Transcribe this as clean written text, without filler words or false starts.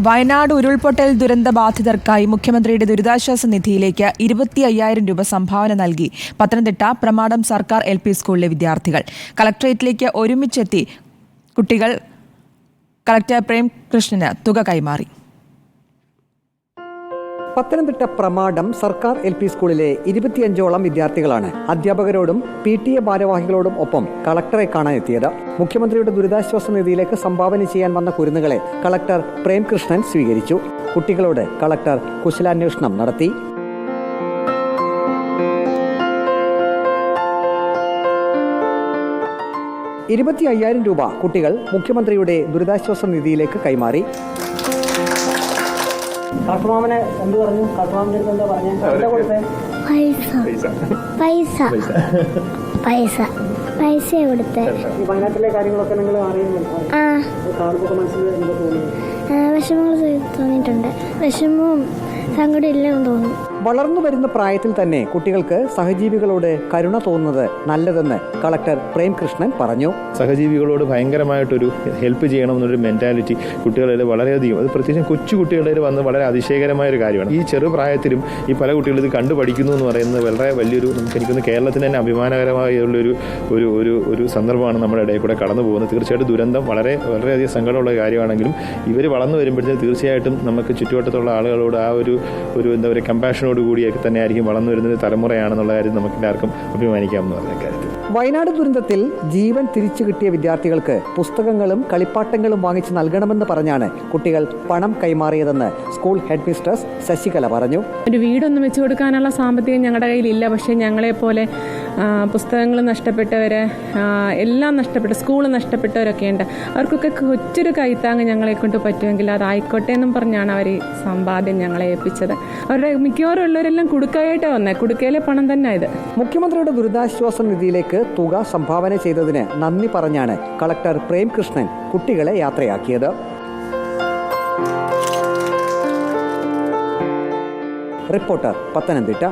വയനാട് ഉരുൾപൊട്ടൽ ദുരന്ത ബാധിതർക്കായി മുഖ്യമന്ത്രിയുടെ ദുരിതാശ്വാസ നിധിയിലേക്ക് 25,000 രൂപ സംഭാവന നൽകി പത്തനംതിട്ട പ്രമാടം സർക്കാർ LP സ്കൂളിലെ വിദ്യാർത്ഥികൾ. കളക്ടറേറ്റിലേക്ക് ഒരുമിച്ചെത്തി കുട്ടികൾ കളക്ടർ പ്രേംകൃഷ്ണന് തുക കൈമാറി. പത്തനംതിട്ട പ്രമാടം സർക്കാർ LP സ്കൂളിലെ 25ഓളം വിദ്യാർത്ഥികളാണ് അധ്യാപകരോടും PTA ഭാരവാഹികളോടും ഒപ്പം കളക്ടറെ കാണാനെത്തിയത്. മുഖ്യമന്ത്രിയുടെ ദുരിതാശ്വാസ നിധിയിലേക്ക് സംഭാവന ചെയ്യാൻ വന്ന കുരുന്നുകളെ കളക്ടർ പ്രേംകൃഷ്ണൻ സ്വീകരിച്ചു. കുട്ടികളോട് കളക്ടർ കുശലാന്വേഷണം നടത്തി. രൂപ കുട്ടികൾ മുഖ്യമന്ത്രിയുടെ ദുരിതാശ്വാസ നിധിയിലേക്ക് കൈമാറി. കളക്ടർമാമനെ എന്ത് പറഞ്ഞു? കളക്ടർമാമന്റെ അടുത്ത് എന്താ പറഞ്ഞേ? എന്താ കൊടുത്തേ? പൈസ കൊടുത്തേ. ഈ വയനാട്ടിലെ കാര്യങ്ങളൊക്കെ നിങ്ങൾ അറിയുന്നുണ്ടോ? കാണുമ്പോൾ മനസ്സിൽ എന്താ തോന്നുന്നു? വിഷമങ്ങൾ തോന്നിയിട്ടുണ്ട്. വിഷമവും സങ്കടം എല്ലാം തോന്നുന്നു. വളർന്നു വരുന്ന പ്രായത്തിൽ തന്നെ കുട്ടികൾക്ക് സഹജീവികളോട് കരുണ തോന്നുന്നത് നല്ലതെന്ന് കളക്ടർ പ്രേംകൃഷ്ണൻ പറഞ്ഞു. സഹജീവികളോട് ഭയങ്കരമായിട്ടൊരു ഹെൽപ്പ് ചെയ്യണമെന്നൊരു മെന്റാലിറ്റി കുട്ടികളിൽ വളരെയധികം, അത് പ്രത്യേകിച്ചും കൊച്ചു കുട്ടികളിൽ വന്ന് വളരെ അതിശയകരമായ ഒരു കാര്യമാണ്. ഈ ചെറുപ്രായത്തിലും ഈ പല കുട്ടികളും ഇത് കണ്ടുപഠിക്കുന്നു എന്ന് പറയുന്നത് വളരെ വലിയൊരു, എനിക്കൊന്ന് കേരളത്തിന് തന്നെ അഭിമാനകരമായുള്ളൊരു ഒരു ഒരു ഒരു സന്ദർഭമാണ് നമ്മുടെ ഇടയിൽ കൂടെ കടന്നു പോകുന്നത്. തീർച്ചയായിട്ടും ദുരന്തം വളരെയധികം സങ്കടമുള്ള കാര്യമാണെങ്കിലും ഇവർ വളർന്നു വരുമ്പോഴത്തേക്കും തീർച്ചയായിട്ടും നമുക്ക് ചുറ്റുവട്ടത്തുള്ള ആളുകളോട് ആ ഒരു എന്താ പറയുക കമ്പാഷനോട് കൂടിയൊക്കെ തന്നെ ആയിരിക്കും വളർന്നു വരുന്നത് തലമുറയാണെന്നുള്ള കാര്യം നമുക്ക് എല്ലാവർക്കും അഭിമാനിക്കാമെന്ന് പറഞ്ഞ കാര്യത്തിൽ. വയനാട് ദുരന്തത്തിൽ ജീവൻ തിരിച്ചു കിട്ടിയ വിദ്യാർത്ഥികൾക്ക് പുസ്തകങ്ങളും കളിപ്പാട്ടങ്ങളും വാങ്ങിച്ച് നൽകണമെന്ന് പറഞ്ഞാണ് കുട്ടികൾ പണം കൈമാറിയതെന്ന് സ്കൂൾ ഹെഡ് മിസ്ട്രസ് ശശികല പറഞ്ഞു. ഒരു വീടൊന്നും വെച്ചു കൊടുക്കാനുള്ള സാമ്പത്തികം ഞങ്ങളുടെ കയ്യിലില്ല. പക്ഷേ ഞങ്ങളെപ്പോലെ പുസ്തകങ്ങൾ നഷ്ടപ്പെട്ടവരെ, എല്ലാം നഷ്ടപ്പെട്ട സ്കൂൾ നഷ്ടപ്പെട്ടവരൊക്കെ ഉണ്ട്. അവർക്കൊക്കെ കൊച്ചൊരു കൈത്താങ്ങ് ഞങ്ങളെ കൊണ്ട് പറ്റുമെങ്കിൽ അതായിക്കോട്ടെ എന്നും പറഞ്ഞാണ് അവർ ഈ സമ്പാദ്യം ഞങ്ങളെ ഏൽപ്പിച്ചത്. അവരുടെ മിക്കവാറും ഉള്ളവരെല്ലാം കുടുക്കയായിട്ട് വന്നത്. കുടുക്കയിലെ പണം തന്നെ ഇത്. മുഖ്യമന്ത്രിയുടെ ദുരിതാശ്വാസ നിധിയിലേക്ക് തുക സംഭാവന ചെയ്തതിന് നന്ദി പറഞ്ഞാണ് കളക്ടർ പ്രേംകൃഷ്ണൻ കുട്ടികളെ യാത്രയാക്കിയത്. റിപ്പോർട്ടർ, പത്തനംതിട്ട.